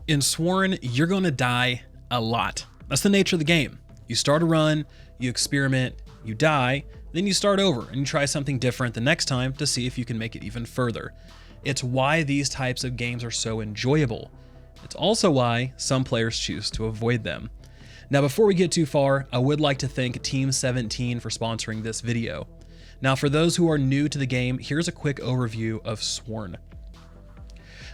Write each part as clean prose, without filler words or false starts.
In Sworn, you're going to die a lot. That's the nature of the game. You start a run, you experiment, you die, then you start over and you try something different the next time to see if you can make it even further. It's why these types of games are so enjoyable. It's also why some players choose to avoid them. Now, before we get too far, I would like to thank Team 17 for sponsoring this video. Now, for those who are new to the game, here's a quick overview of Sworn.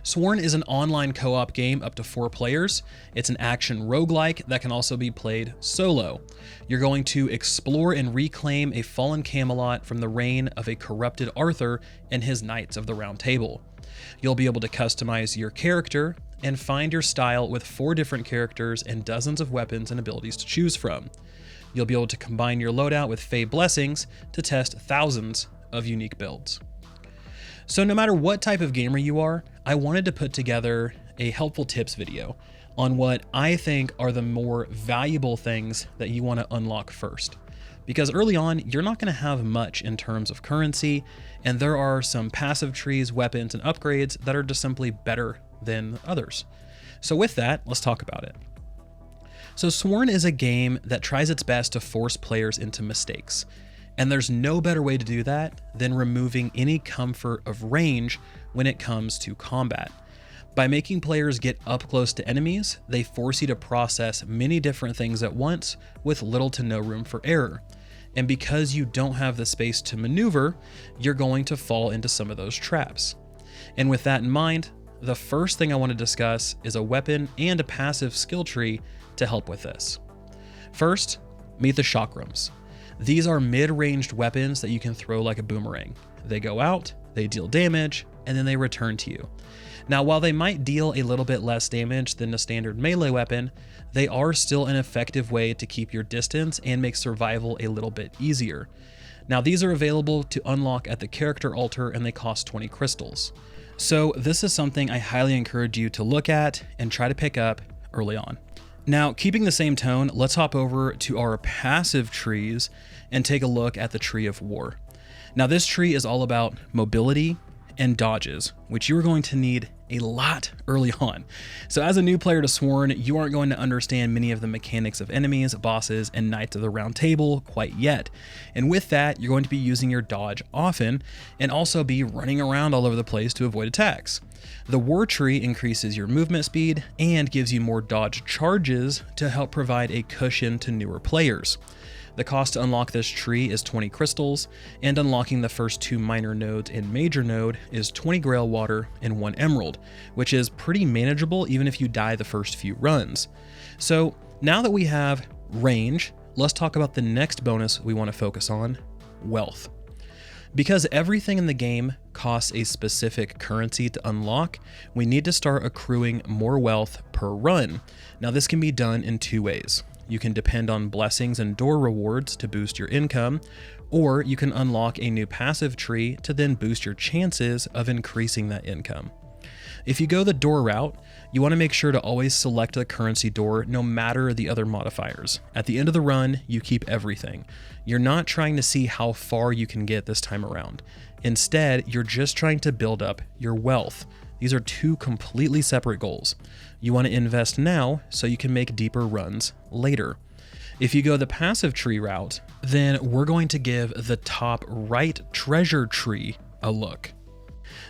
Sworn is an online co-op game up to 4 players. It's an action roguelike that can also be played solo. You're going to explore and reclaim a fallen Camelot from the reign of a corrupted Arthur and his Knights of the Round Table. You'll be able to customize your character and find your style with 4 different characters and dozens of weapons and abilities to choose from. You'll be able to combine your loadout with Fey Blessings to test thousands of unique builds. So no matter what type of gamer you are, I wanted to put together a helpful tips video on what I think are the more valuable things that you want to unlock first. Because early on, you're not going to have much in terms of currency, and there are some passive trees, weapons, and upgrades that are just simply better than others. So with that, let's talk about it. So Sworn is a game that tries its best to force players into mistakes. And there's no better way to do that than removing any comfort of range when it comes to combat. By making players get up close to enemies, they force you to process many different things at once with little to no room for error. And because you don't have the space to maneuver, you're going to fall into some of those traps. And with that in mind, the first thing I want to discuss is a weapon and a passive skill tree to help with this. First, meet the chakrams. These are mid-ranged weapons that you can throw like a boomerang. They go out, they deal damage, and then they return to you. Now, while they might deal a little bit less damage than a standard melee weapon, they are still an effective way to keep your distance and make survival a little bit easier. Now, these are available to unlock at the character altar and they cost 20 crystals. So this is something I highly encourage you to look at and try to pick up early on. Now, keeping the same tone, let's hop over to our passive trees and take a look at the Tree of War. Now, this tree is all about mobility and dodges, which you are going to need a lot early on. So as a new player to Sworn, you aren't going to understand many of the mechanics of enemies, bosses, and Knights of the Round Table quite yet. And with that, you're going to be using your dodge often and also be running around all over the place to avoid attacks. The War Tree increases your movement speed and gives you more dodge charges to help provide a cushion to newer players. The cost to unlock this tree is 20 crystals, and unlocking the first 2 minor nodes and major node is 20 Grail Water and 1 Emerald, which is pretty manageable even if you die the first few runs. So now that we have range, let's talk about the next bonus we want to focus on, wealth. Because everything in the game costs a specific currency to unlock, we need to start accruing more wealth per run. Now this can be done in 2 ways. You can depend on blessings and door rewards to boost your income, or you can unlock a new passive tree to then boost your chances of increasing that income. If you go the door route, you want to make sure to always select the currency door no matter the other modifiers. At the end of the run, you keep everything. You're not trying to see how far you can get this time around. Instead, you're just trying to build up your wealth. These are 2 completely separate goals. You want to invest now so you can make deeper runs later. If you go the passive tree route, then we're going to give the top right treasure tree a look.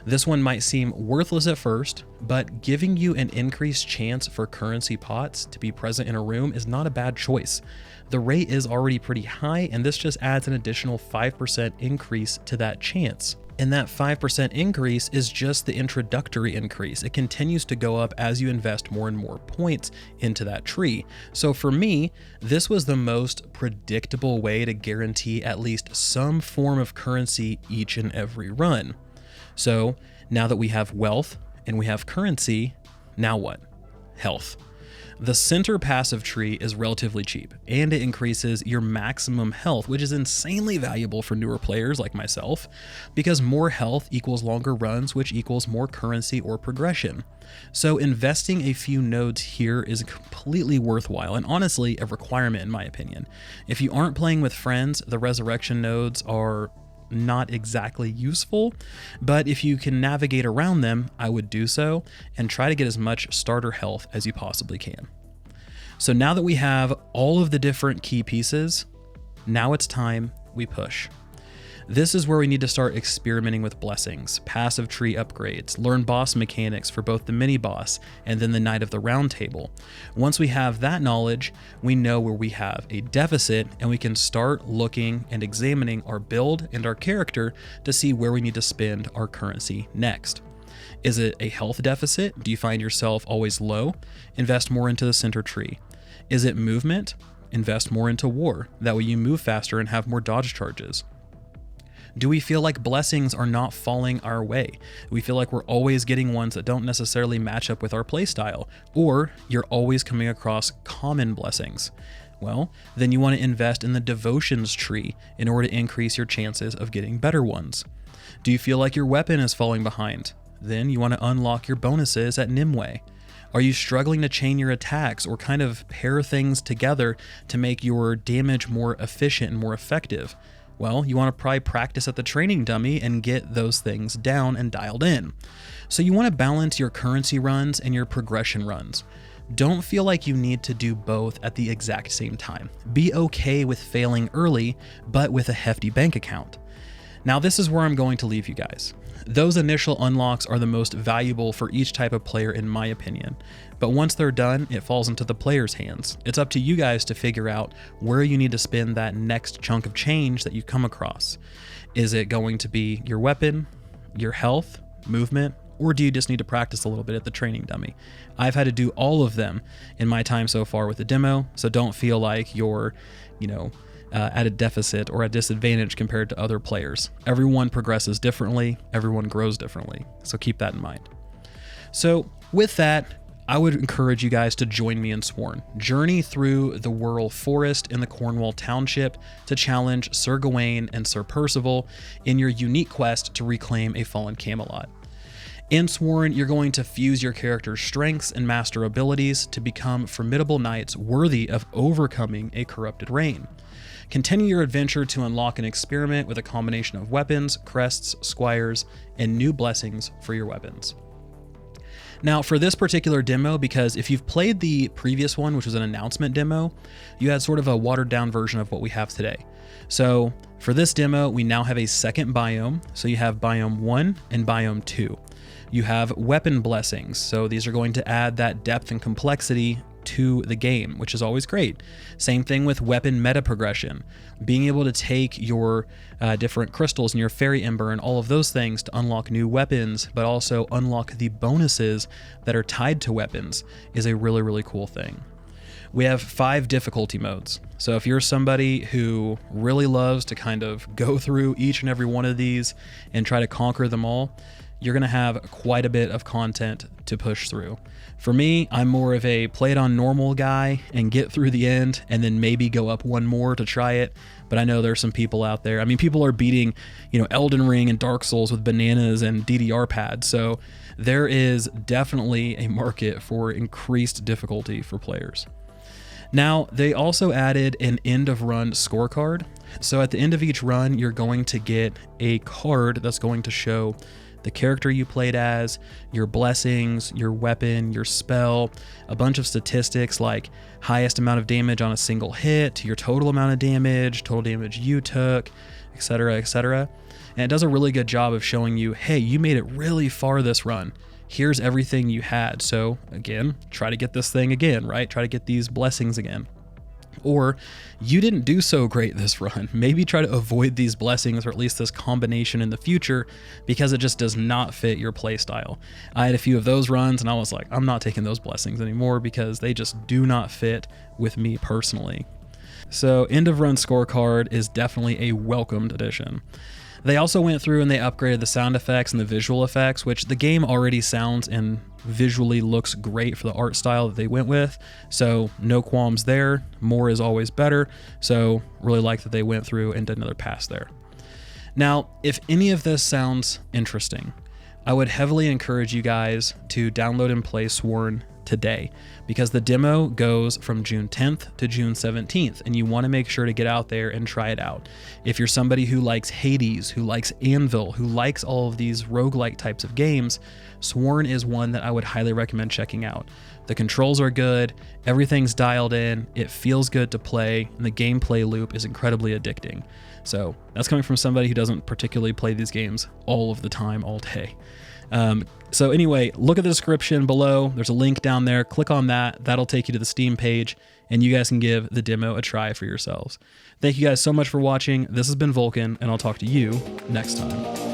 This one might seem worthless at first, but giving you an increased chance for currency pots to be present in a room is not a bad choice. The rate is already pretty high, and this just adds an additional 5% increase to that chance. And that 5% increase is just the introductory increase. It continues to go up as you invest more and more points into that tree. So for me, this was the most predictable way to guarantee at least some form of currency each and every run. So now that we have wealth and we have currency, now what? Health. The center passive tree is relatively cheap, and it increases your maximum health, which is insanely valuable for newer players like myself, because more health equals longer runs, which equals more currency or progression. So investing a few nodes here is completely worthwhile, and honestly a requirement in my opinion. If you aren't playing with friends, the resurrection nodes are not exactly useful, but if you can navigate around them, I would do so and try to get as much starter health as you possibly can. So now that we have all of the different key pieces, now it's time we push. This is where we need to start experimenting with blessings, passive tree upgrades, learn boss mechanics for both the mini boss and then the Knight of the Round Table. Once we have that knowledge, we know where we have a deficit and we can start looking and examining our build and our character to see where we need to spend our currency next. Is it a health deficit? Do you find yourself always low? Invest more into the center tree. Is it movement? Invest more into war. That way you move faster and have more dodge charges. Do we feel like blessings are not falling our way? We feel like we're always getting ones that don't necessarily match up with our playstyle, or you're always coming across common blessings. Well, then you want to invest in the devotions tree in order to increase your chances of getting better ones. Do you feel like your weapon is falling behind? Then you want to unlock your bonuses at Nimue. Are you struggling to chain your attacks or kind of pair things together to make your damage more efficient and more effective? Well, you want to probably practice at the training dummy and get those things down and dialed in. So you want to balance your currency runs and your progression runs. Don't feel like you need to do both at the exact same time. Be okay with failing early, but with a hefty bank account. Now this is where I'm going to leave you guys. Those initial unlocks are the most valuable for each type of player in my opinion, but once they're done, it falls into the player's hands. It's up to you guys to figure out where you need to spend that next chunk of change that you come across. Is it going to be your weapon, your health, movement, or do you just need to practice a little bit at the training dummy? I've had to do all of them in my time so far with the demo, so don't feel like you're, at a deficit or a disadvantage compared to other players. Everyone progresses differently, everyone grows differently, so keep that in mind. So with that, I would encourage you guys to join me in Sworn. Journey through the Whirl Forest in the Cornwall Township to challenge Sir Gawain and Sir Percival in your unique quest to reclaim a fallen Camelot. In Sworn, you're going to fuse your character's strengths and master abilities to become formidable knights worthy of overcoming a corrupted reign. Continue your adventure to unlock and experiment with a combination of weapons, crests, squires, and new blessings for your weapons. Now for this particular demo, because if you've played the previous one, which was an announcement demo, you had sort of a watered down version of what we have today. So for this demo, we now have a second biome. So you have biome 1 and biome 2. You have weapon blessings. So these are going to add that depth and complexity to the game, which is always great. Same thing with weapon meta progression. Being able to take your different crystals and your fairy ember and all of those things to unlock new weapons, but also unlock the bonuses that are tied to weapons is a really, really cool thing. We have 5 difficulty modes. So if you're somebody who really loves to kind of go through each and every one of these and try to conquer them all, you're going to have quite a bit of content to push through. For me, I'm more of a play it on normal guy and get through the end and then maybe go up one more to try it. But I know there's some people out there. I mean, people are beating, Elden Ring and Dark Souls with bananas and DDR pads. So there is definitely a market for increased difficulty for players. Now, they also added an end of run scorecard. So at the end of each run, you're going to get a card that's going to show the character you played as, your blessings, your weapon, your spell, a bunch of statistics like highest amount of damage on a single hit, your total amount of damage, total damage you took, etc., etc. And it does a really good job of showing you, hey, you made it really far this run. Here's everything you had. So again, try to get this thing again, right? Try to get these blessings again. Or you didn't do so great this run. Maybe try to avoid these blessings or at least this combination in the future because it just does not fit your play style. I had a few of those runs and I was like, I'm not taking those blessings anymore because they just do not fit with me personally. So end of run scorecard is definitely a welcomed addition. They also went through and they upgraded the sound effects and the visual effects, which the game already sounds and visually looks great for the art style that they went with. So no qualms there. More is always better. So really like that they went through and did another pass there. Now, if any of this sounds interesting, I would heavily encourage you guys to download and play Sworn today, because the demo goes from June 10th to June 17th, and you want to make sure to get out there and try it out. If you're somebody who likes Hades, who likes Anvil, who likes all of these roguelike types of games, Sworn is one that I would highly recommend checking out. The controls are good, everything's dialed in, it feels good to play, and the gameplay loop is incredibly addicting. So that's coming from somebody who doesn't particularly play these games all of the time, all day. So anyway, look at the description below. There's a link down there. Click on that. That'll take you to the Steam page, and you guys can give the demo a try for yourselves. Thank you guys so much for watching. This has been Vulkan, and I'll talk to you next time.